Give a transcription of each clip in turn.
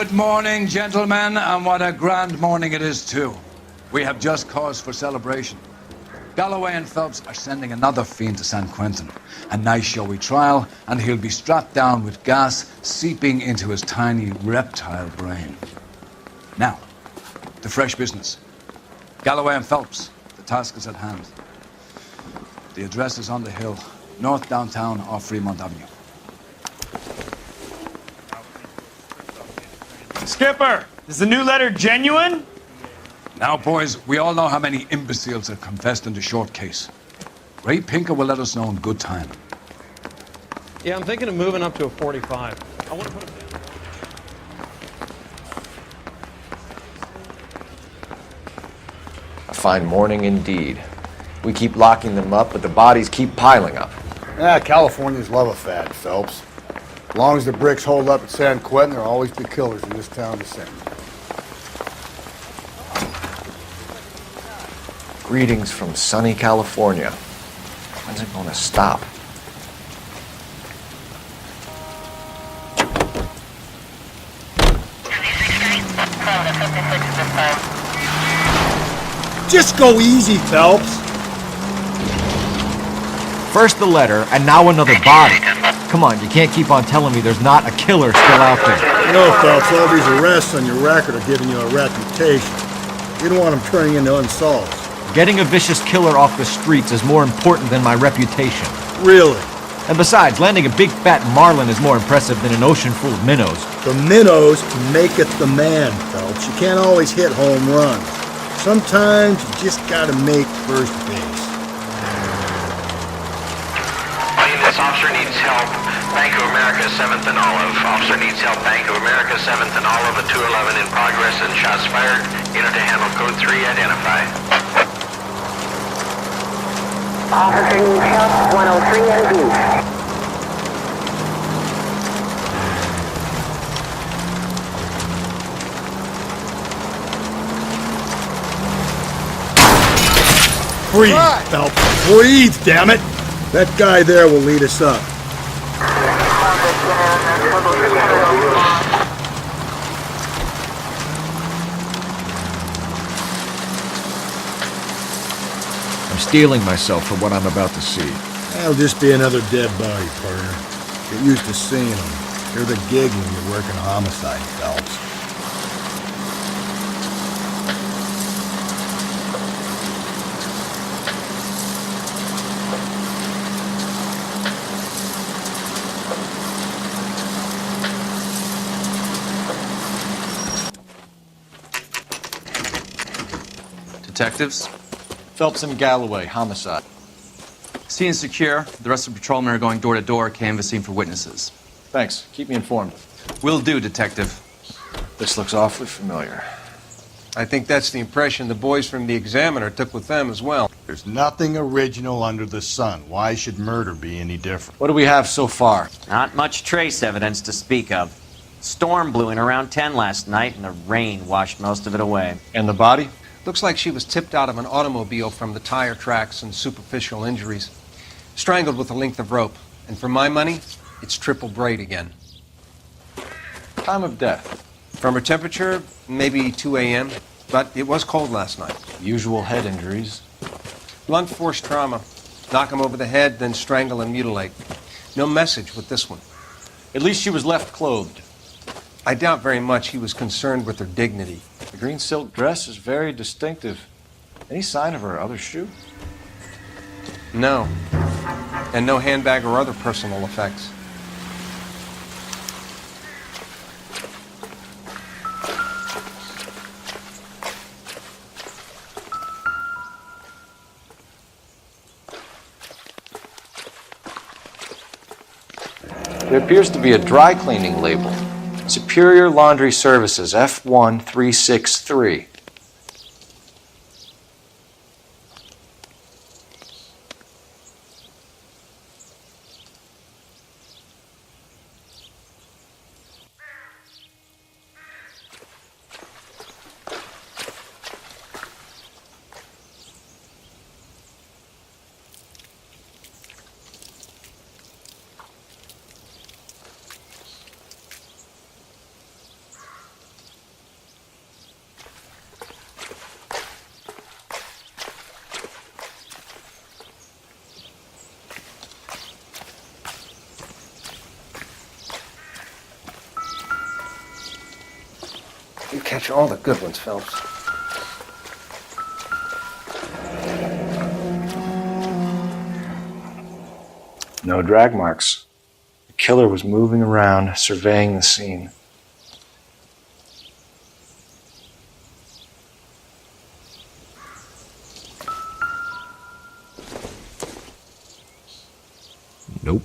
Good morning, gentlemen, and what a grand morning it is, too. We have just cause for celebration. Galloway and Phelps are sending another fiend to San Quentin. A nice showy trial, and he'll be strapped down with gas seeping into his tiny reptile brain. Now, the fresh business. Galloway and Phelps, the task is at hand. The address is on the hill, north downtown off Fremont Avenue. Skipper, is the new letter genuine? Now, boys, we all know how many imbeciles have confessed in the short case. Ray Pinker will let us know in good time. Yeah, I'm thinking of moving up to a 45. I want to put him down. A fine morning indeed. We keep locking them up, but the bodies keep piling up. Californians love a fad, Phelps. As long as the bricks hold up at San Quentin, there'll always be killers in this town to sing. Greetings from sunny California. When's it going to stop? Just go easy, Phelps. First the letter, and now another body. Come on, you can't keep on telling me there's not a killer still out there. No, Phelps, all these arrests on your record are giving you a reputation. You don't want them turning into unsolved. Getting a vicious killer off the streets is more important than my reputation. Really? And besides, landing a big fat marlin is more impressive than an ocean full of minnows. The minnows maketh the man, Phelps. You can't always hit home runs. Sometimes you just gotta make first base. This officer needs help. Bank of America, 7th and Olive. Officer needs help. Bank of America, 7th and Olive, at 211 in progress and shots fired. Unit to handle code 3, identify. Officer needs help, 103 in view. Breathe, Phelps. Breathe, damn it! That guy there will lead us up. I'm steeling myself for what I'm about to see. That'll just be another dead body, partner. Get used to seeing them. Hear the gig when you're working homicide, Phelps. Detectives? Phelps and Galloway, homicide. Scene is secure. The rest of the patrolmen are going door to door, canvassing for witnesses. Thanks. Keep me informed. Will do, Detective. This looks awfully familiar. I think that's the impression the boys from the Examiner took with them as well. There's nothing original under the sun. Why should murder be any different? What do we have so far? Not much trace evidence to speak of. Storm blew in around 10 last night, and the rain washed most of it away. And the body? Looks like she was tipped out of an automobile from the tire tracks and superficial injuries. Strangled with a length of rope. And for my money, it's triple braid again. Time of death? From her temperature, maybe 2 a.m., but it was cold last night. Usual head injuries. Blunt force trauma. Knock him over the head, then strangle and mutilate. No message with this one. At least she was left clothed. I doubt very much he was concerned with her dignity. The green silk dress is very distinctive. Any sign of her other shoe? No. And no handbag or other personal effects. There appears to be a dry cleaning label. Superior Laundry Services, F1363. catch all the good ones, Phelps. No drag marks. The killer was moving around, surveying the scene. Nope.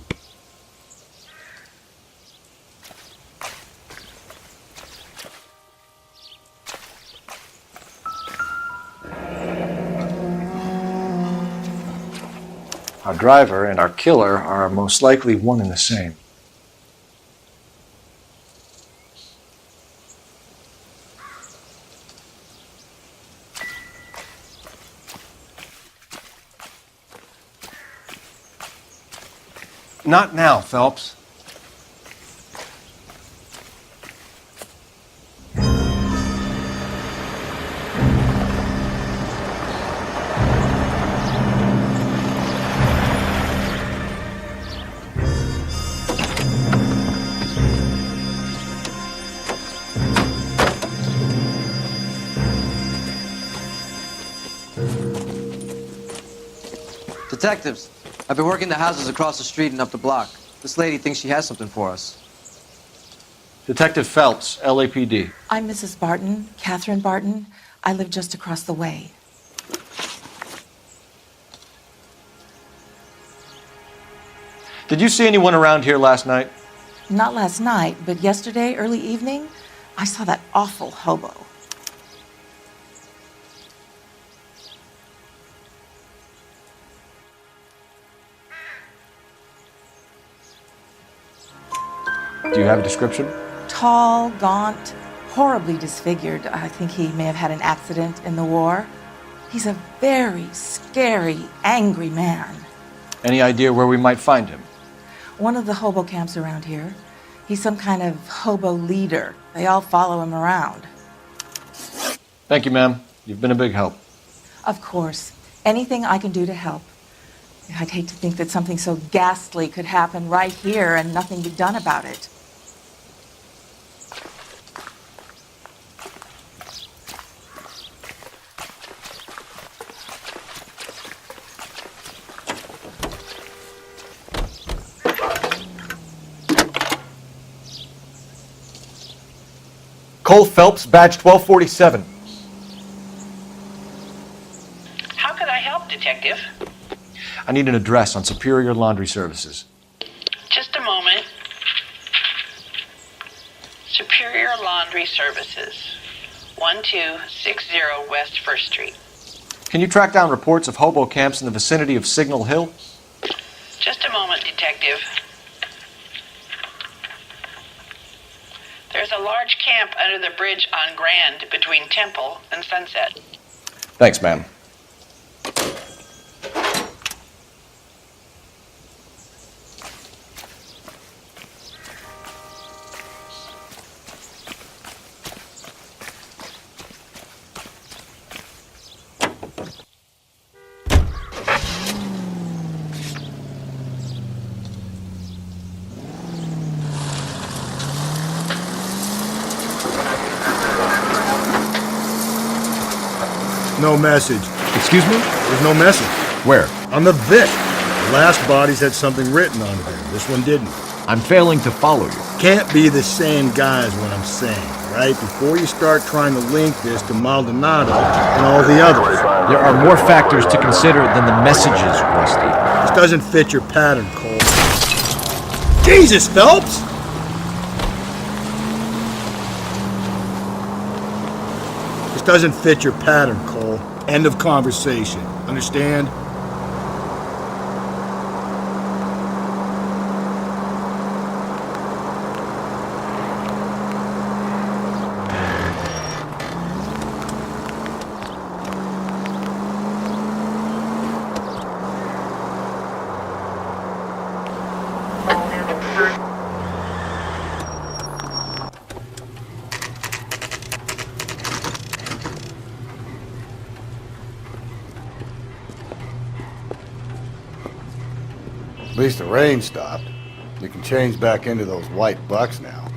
Our driver and our killer are most likely one and the same. Not now, Phelps. Detectives, I've been working the houses across the street and up the block. This lady thinks she has something for us. Detective Phelps, LAPD. I'm Mrs. Barton, Catherine Barton. I live just across the way. Did you see anyone around here last night? Not last night, but yesterday, early evening, I saw that awful hobo. Do you have a description? Tall, gaunt, horribly disfigured. I think he may have had an accident in the war. He's a very scary, angry man. Any idea where we might find him? One of the hobo camps around here. He's some kind of hobo leader. They all follow him around. Thank you, ma'am. You've been a big help. Of course. Anything I can do to help. I'd hate to think that something so ghastly could happen right here and nothing be done about it. Cole Phelps, badge 1247. How could I help, Detective? I need an address on Superior Laundry Services. Just a moment. Superior Laundry Services, 1260 West 1st Street. Can you track down reports of hobo camps in the vicinity of Signal Hill? Just a moment, Detective. There's a large camp under the bridge on Grand between Temple and Sunset. Thanks, ma'am. No message. Excuse me? There's no message. Where? On the Vic. The last bodies had something written on them. This one didn't. I'm failing to follow you. Can't be the same guy is what I'm saying, right? Before you start trying to link this to Maldonado and all the others. There are more factors to consider than the messages, Rusty. This doesn't fit your pattern, Cole. Jesus, Phelps! This doesn't fit your pattern, Cole. End of conversation. Understand? At least the rain stopped. We can change back into those white bucks now.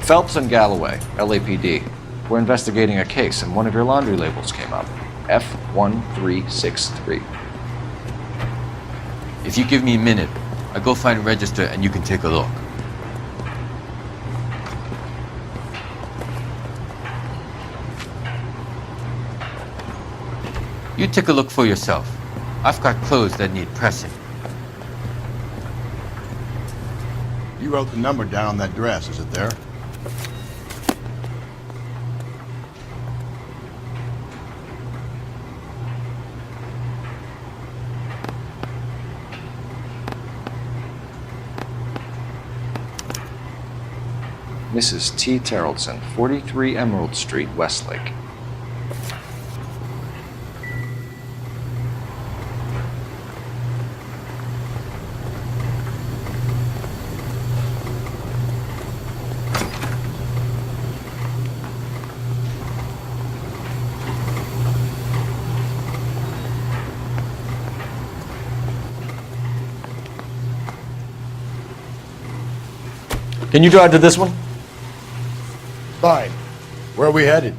Phelps and Galloway, LAPD. We're investigating a case, and one of your laundry labels came up. F1363. If you give me a minute, I'll go find a register and you can take a look. You take a look for yourself. I've got clothes that need pressing. You wrote the number down on that dress, is it there? Mrs. T. Terrellson, 43 Emerald Street, Westlake. Can you drive to this one? Fine. Where are we headed?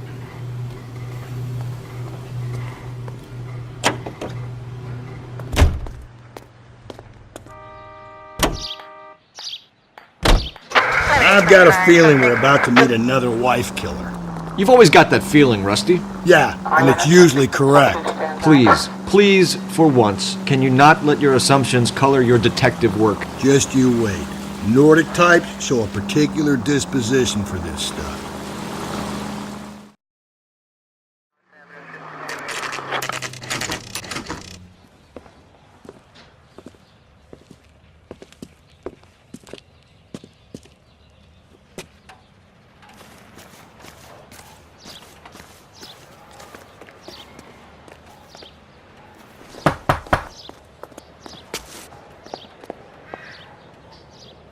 I've got a feeling we're about to meet another wife killer. You've always got that feeling, Rusty. Yeah, and it's usually correct. Please, for once, can you not let your assumptions color your detective work? Just you wait. Nordic types show a particular disposition for this stuff.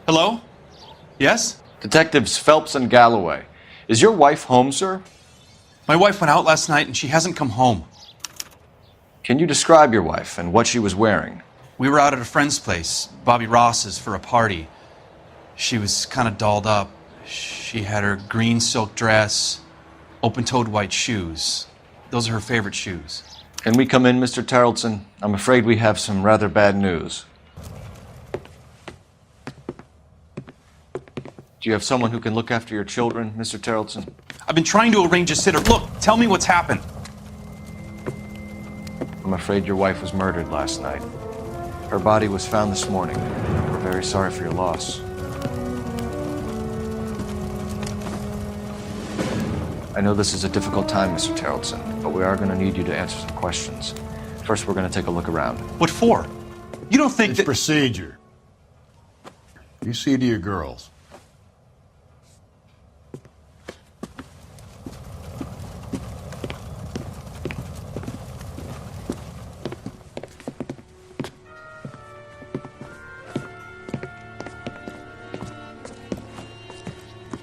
Hello? Yes? Detectives Phelps and Galloway. Is your wife home, sir? My wife went out last night and she hasn't come home. Can you describe your wife and what she was wearing? We were out at a friend's place, Bobby Ross's, for a party. She was kind of dolled up. She had her green silk dress, open-toed white shoes. Those are her favorite shoes. Can we come in, Mr. Terrellson? I'm afraid we have some rather bad news. Do you have someone who can look after your children, Mr. Terrellson? I've been trying to arrange a sitter. Look, tell me what's happened. I'm afraid your wife was murdered last night. Her body was found this morning. We're very sorry for your loss. I know this is a difficult time, Mr. Terrellson, but we are going to need you to answer some questions. First, we're going to take a look around. What for? You don't think It's that... procedure. You see to your girls.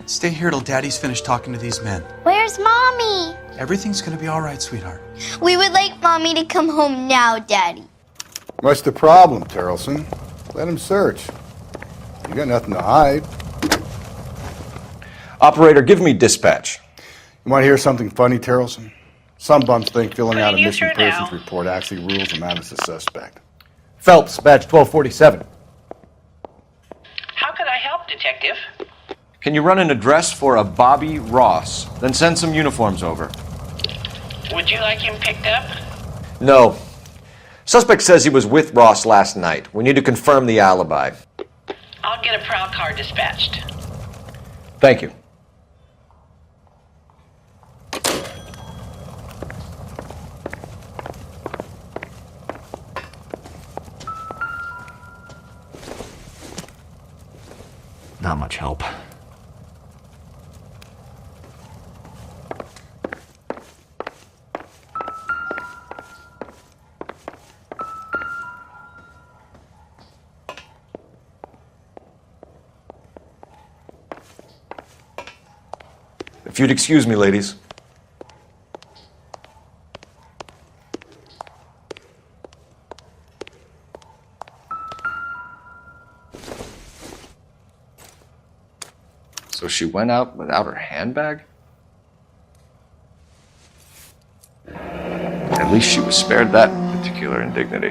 Stay here till Daddy's finished talking to these men. Where's Mommy? Everything's gonna be all right, sweetheart. We would like Mommy to come home now, Daddy. What's the problem, Terrellson? Let him search. You got nothing to hide. Operator, give me dispatch. You want to hear something funny, Terrellson? Some bums think filling out a missing persons report actually rules them out as a suspect. Phelps, badge 1247. How could I help, Detective? Can you run an address for a Bobby Ross? Then send some uniforms over. Would you like him picked up? No. Suspect says he was with Ross last night. We need to confirm the alibi. I'll get a prowl car dispatched. Thank you. Not much help. If you'd excuse me, ladies. So she went out without her handbag? At least she was spared that particular indignity.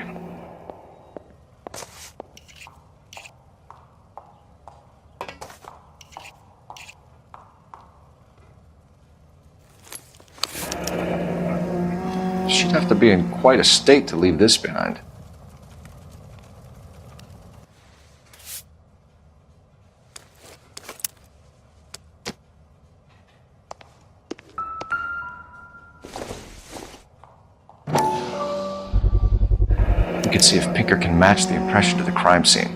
She'd have to be in quite a state to leave this behind. We could see if Pinker can match the impression to the crime scene.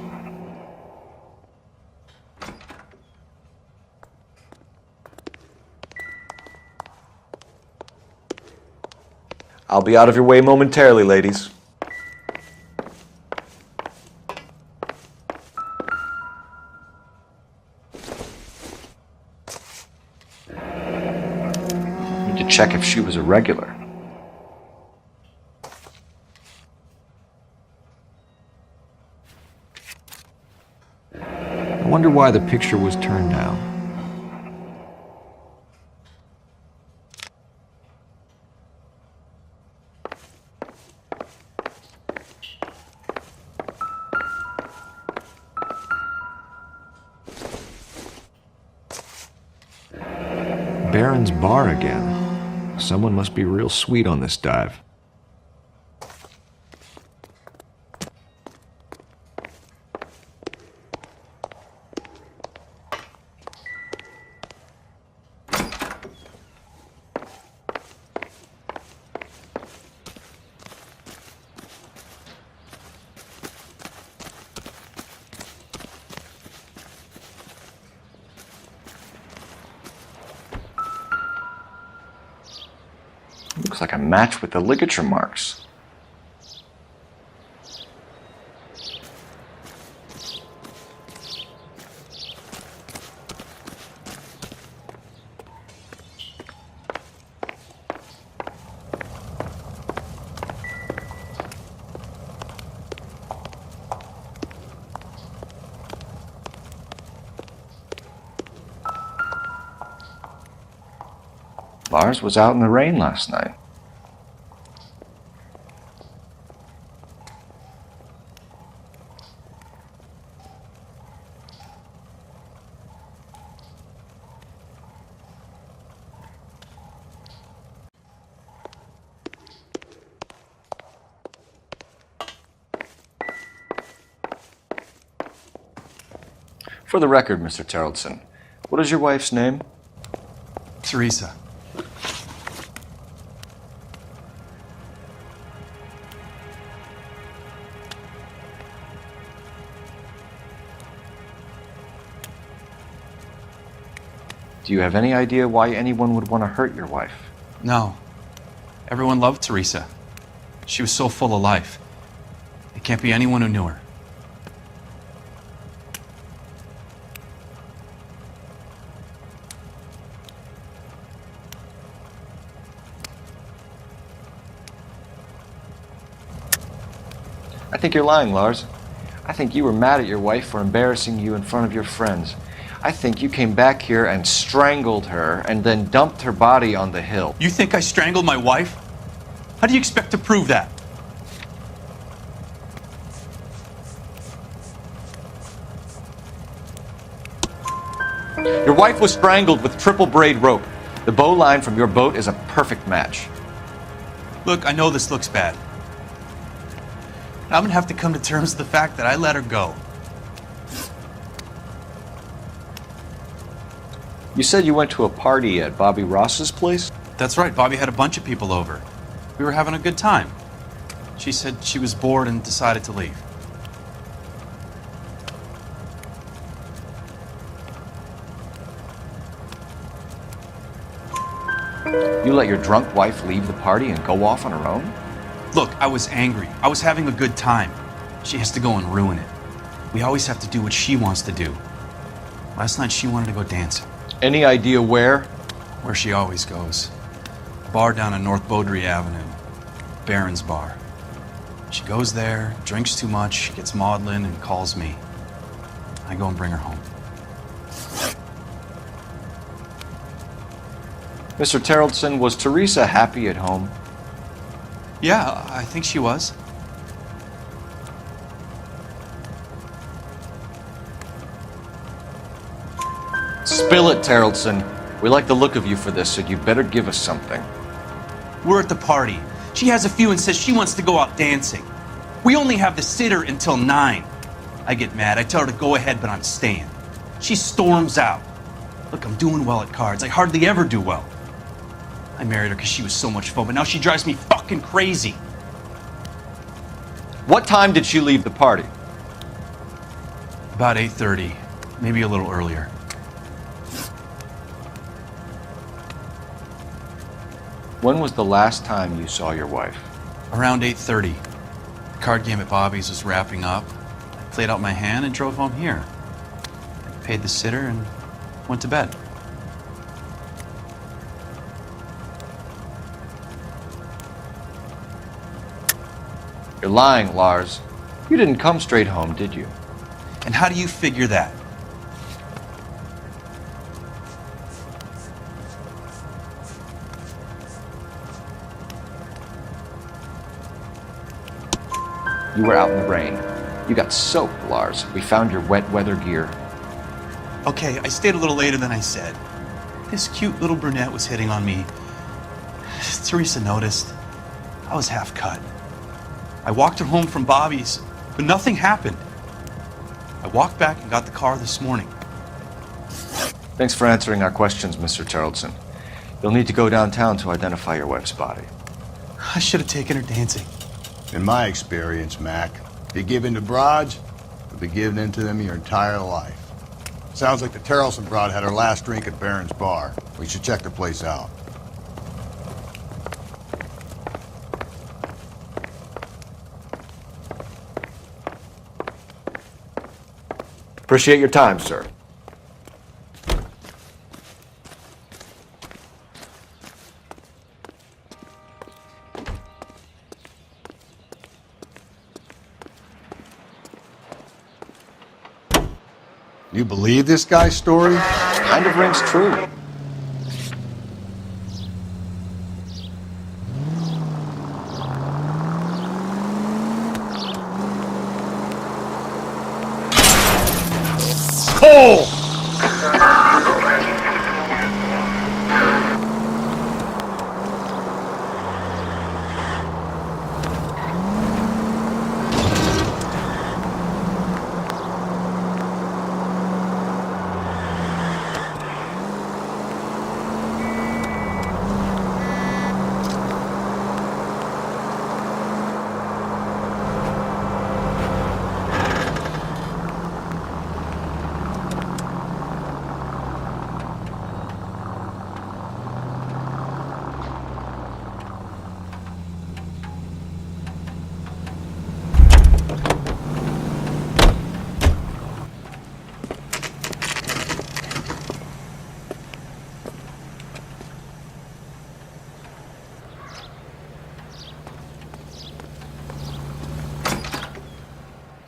I'll be out of your way momentarily, ladies. Need to check if she was a regular. I wonder why the picture was turned down. Barron's Bar again. Someone must be real sweet on this dive. Looks like a match with the ligature marks. Lars was out in the rain last night. For the record, Mr. Terrelson, what is your wife's name? Teresa. Do you have any idea why anyone would want to hurt your wife? No. Everyone loved Teresa. She was so full of life. It can't be anyone who knew her. I think you're lying, Lars. I think you were mad at your wife for embarrassing you in front of your friends. I think you came back here and strangled her and then dumped her body on the hill. You think I strangled my wife? How do you expect to prove that? Your wife was strangled with triple braid rope. The bow line from your boat is a perfect match. Look, I know this looks bad. I'm gonna have to come to terms with the fact that I let her go. You said you went to a party at Bobby Ross's place? That's right, Bobby had a bunch of people over. We were having a good time. She said she was bored and decided to leave. You let your drunk wife leave the party and go off on her own? Look, I was angry. I was having a good time. She has to go and ruin it. We always have to do what she wants to do. Last night she wanted to go dancing. Any idea where? Where she always goes. A bar down on North Beaudry Avenue. Barron's Bar. She goes there, drinks too much, gets maudlin, and calls me. I go and bring her home. Mr. Terrelson, was Teresa happy at home? Yeah, I think she was. Spill it, Terrelson. We like the look of you for this, so you better give us something. We're at the party. She has a few and says she wants to go out dancing. We only have the sitter until 9. I get mad. I tell her to go ahead, but I'm staying. She storms out. Look, I'm doing well at cards. I hardly ever do well. I married her because she was so much fun, but now she drives me fucking crazy. What time did she leave the party? About 8:30, maybe a little earlier. When was the last time you saw your wife? Around 8:30. The card game at Bobby's was wrapping up. I played out my hand and drove home here. I paid the sitter and went to bed. You're lying, Lars. You didn't come straight home, did you? And how do you figure that? You were out in the rain. You got soaked, Lars. We found your wet weather gear. Okay, I stayed a little later than I said. This cute little brunette was hitting on me. Teresa noticed. I was half cut. I walked her home from Bobby's, but nothing happened. I walked back and got the car this morning. Thanks for answering our questions, Mr. Terrelson. You'll need to go downtown to identify your wife's body. I should have taken her dancing. In my experience, Mac, if you give in to broads, you'll be giving in to them your entire life. Sounds like the Terrelson broad had her last drink at Barron's Bar. We should check the place out. Appreciate your time, sir. You believe this guy's story? Kind of rings true. Oh!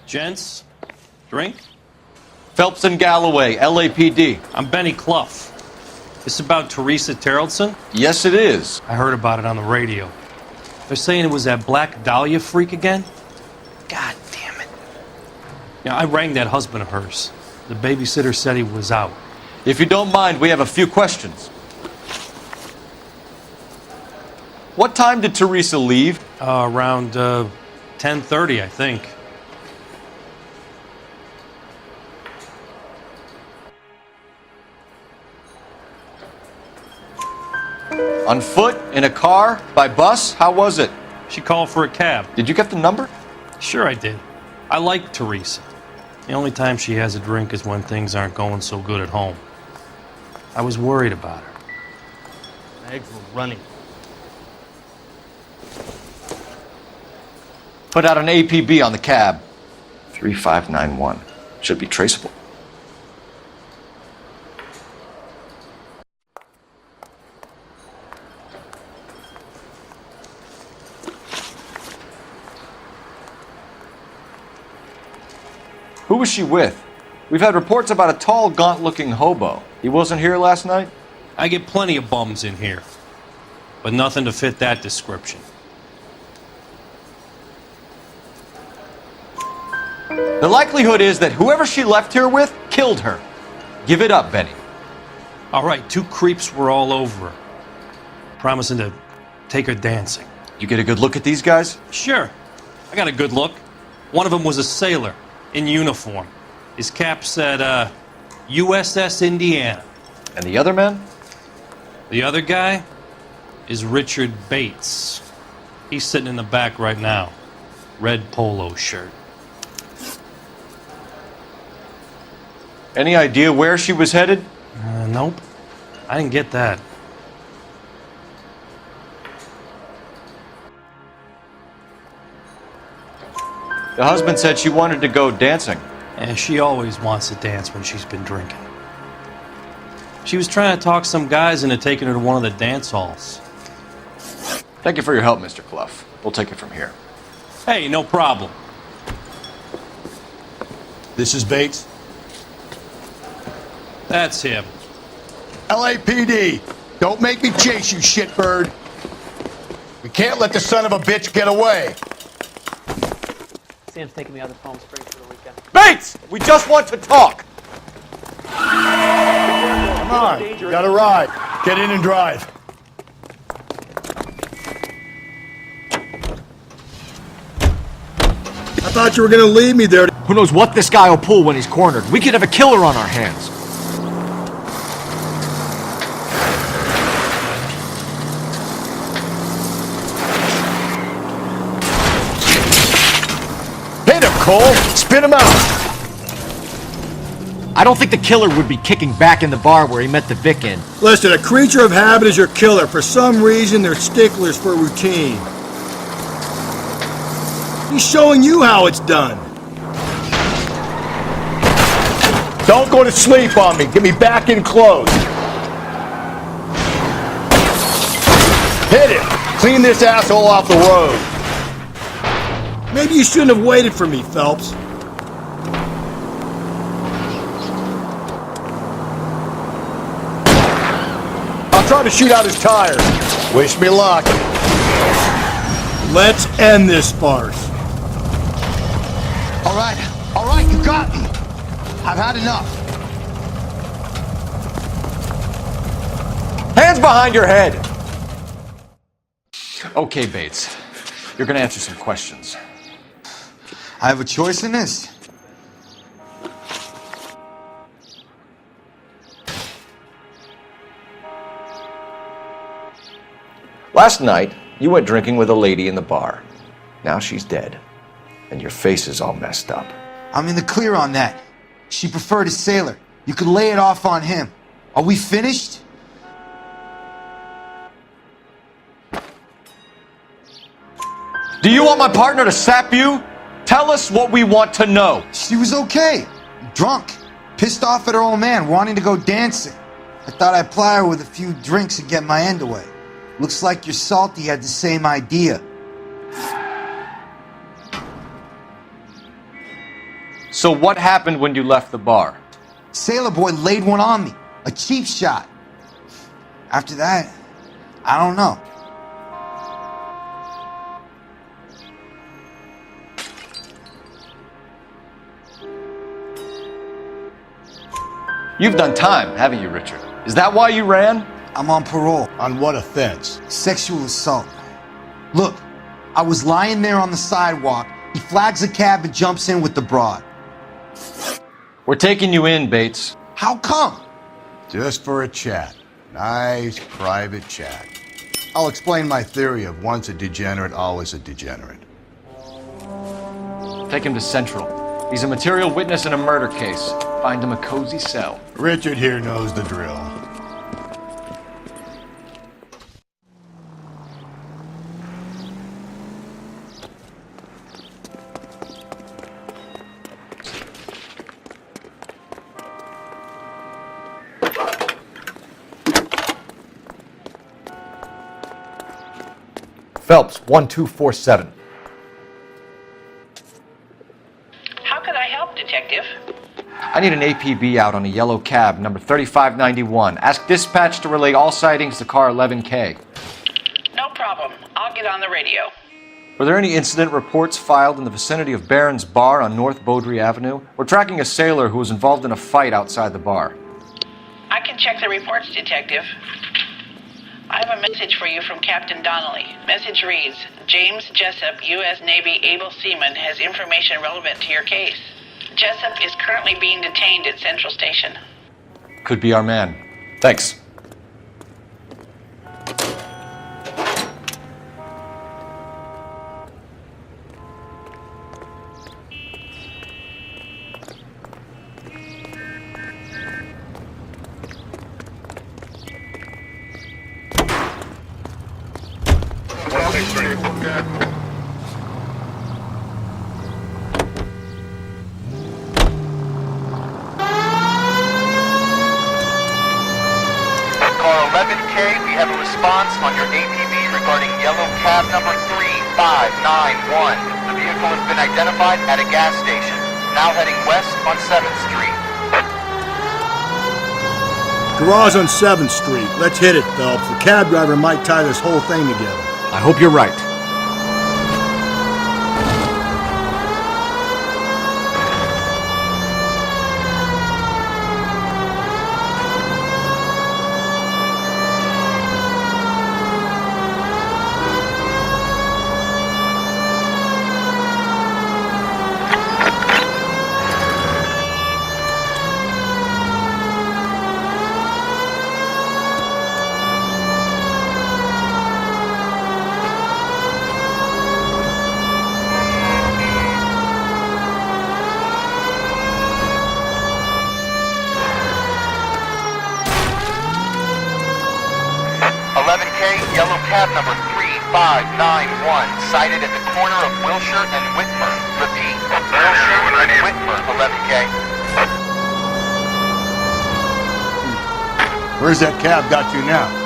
Gents, drink? Phelps and Galloway, LAPD. I'm Benny Clough. This about Teresa Terrelson? Yes, it is. I heard about it on the radio. They're saying it was that Black Dahlia freak again? God damn it. Yeah, I rang that husband of hers. The babysitter said he was out. If you don't mind, we have a few questions. What time did Teresa leave? Around 10:30, I think. On foot? In a car? By bus? How was it? She called for a cab. Did you get the number? Sure I did. I like Teresa. The only time she has a drink is when things aren't going so good at home. I was worried about her. My eggs were running. Put out an APB on the cab. 3591. Should be traceable. Who was she with? We've had reports about a tall, gaunt-looking hobo. He wasn't here last night? I get plenty of bums in here, but nothing to fit that description. The likelihood is that whoever she left here with killed her. Give it up, Benny. All right, 2 creeps were all over her, promising to take her dancing. You get a good look at these guys? Sure, I got a good look. One of them was a sailor in uniform. His cap said, USS Indiana. And the other man? The other guy is Richard Bates. He's sitting in the back right now. Red polo shirt. Any idea where she was headed? Nope. I didn't get that. The husband said she wanted to go dancing. And she always wants to dance when she's been drinking. She was trying to talk some guys into taking her to one of the dance halls. Thank you for your help, Mr. Clough. We'll take it from here. Hey, no problem. This is Bates. That's him. LAPD, don't make me chase you, shitbird. We can't let the son of a bitch get away. Sam's taking me out of Palm Springs for the weekend. Bates! We just want to talk! Come on, you got a ride. Get in and drive. I thought you were gonna leave me there. Who knows what this guy will pull when he's cornered? We could have a killer on our hands. Hit him, Cole. Spit him out. I don't think the killer would be kicking back in the bar where he met the Vic in. Listen, a creature of habit is your killer. For some reason, they're sticklers for routine. He's showing you how it's done. Don't go to sleep on me. Get me back in close. Hit it. Clean this asshole off the road. Maybe you shouldn't have waited for me, Phelps. I'll try to shoot out his tires. Wish me luck. Let's end this farce. All right, you got me. I've had enough. Hands behind your head! Okay, Bates. You're gonna answer some questions. I have a choice in this. Last night, you went drinking with a lady in the bar. Now she's dead. And your face is all messed up. I'm in the clear on that. She preferred a sailor. You could lay it off on him. Are we finished? Do you want my partner to sap you? Tell us what we want to know. She was okay. Drunk. Pissed off at her old man, wanting to go dancing. I thought I'd ply her with a few drinks and get my end away. Looks like your Salty had the same idea. So what happened when you left the bar? Sailor boy laid one on me. A cheap shot. After that, I don't know. You've done time, haven't you, Richard? Is that why you ran? I'm on parole. On what offense? Sexual assault. Look, I was lying there on the sidewalk. He flags a cab and jumps in with the broad. We're taking you in, Bates. How come? Just for a chat. Nice private chat. I'll explain my theory of once a degenerate, always a degenerate. Take him to Central. He's a material witness in a murder case. Find him a cozy cell. Richard here knows the drill. Phelps, 1247. How could I help, Detective? I need an APB out on a yellow cab, number 3591. Ask dispatch to relay all sightings to car 11K. No problem. I'll get on the radio. Were there any incident reports filed in the vicinity of Barron's Bar on North Beaudry Avenue? We're tracking a sailor who was involved in a fight outside the bar. I can check the reports, Detective. I have a message for you from Captain Donnelly. Message reads, James Jessup, U.S. Navy able seaman, has information relevant to your case. Jessup is currently being detained at Central Station. Could be our man. Thanks. Car 11K, we have a response on your APB regarding yellow cab number 3591. The vehicle has been identified at a gas station, now heading west on 7th Street. Garage on 7th Street. Let's hit it, Phelps. The cab driver might tie this whole thing together. I hope you're right. Yellow cab number 3591, sighted at the corner of Wilshire and Whitmer. Repeat, Wilshire and Whitmer, 11K. Where's that cab got to now?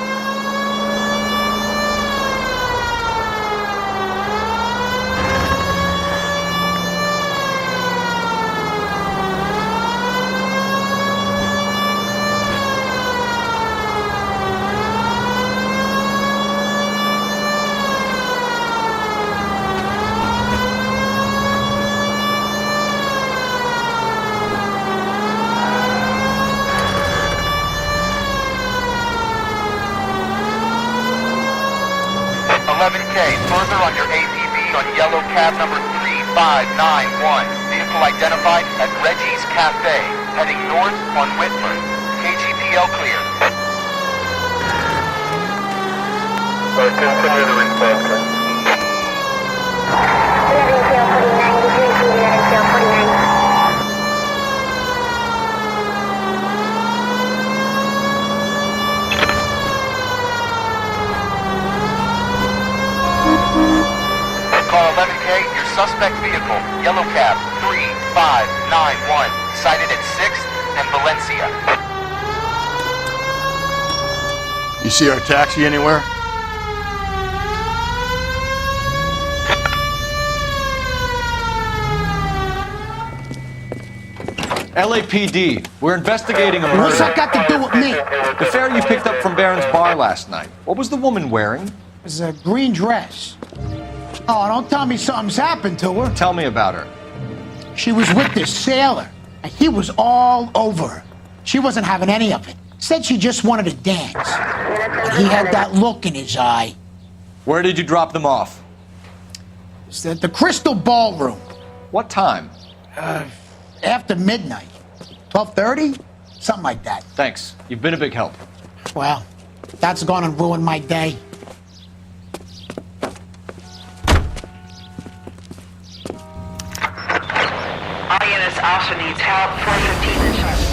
Further on your APB on yellow cab number 3591. Vehicle identified at Reggie's Cafe, heading north on Whitmer. KGPL clear. Continue the response. 11K 49, 49. Call 11K, your suspect vehicle, yellow cab 3591, sighted at 6th and Valencia. You see our taxi anywhere? LAPD, we're investigating a murder. What's that got to do with me? The fare you picked up from Barron's Bar last night. What was the woman wearing? It was a green dress. Oh, don't tell me something's happened to her. Tell me about her. She was with this sailor, and he was all over her. She wasn't having any of it. Said she just wanted to dance. But he had that look in his eye. Where did you drop them off? It's at the Crystal Ballroom. What time? After midnight. 12:30? Something like that. Thanks. You've been a big help. Well, that's gonna ruin my day. All units, officer needs help. 415 and sharp.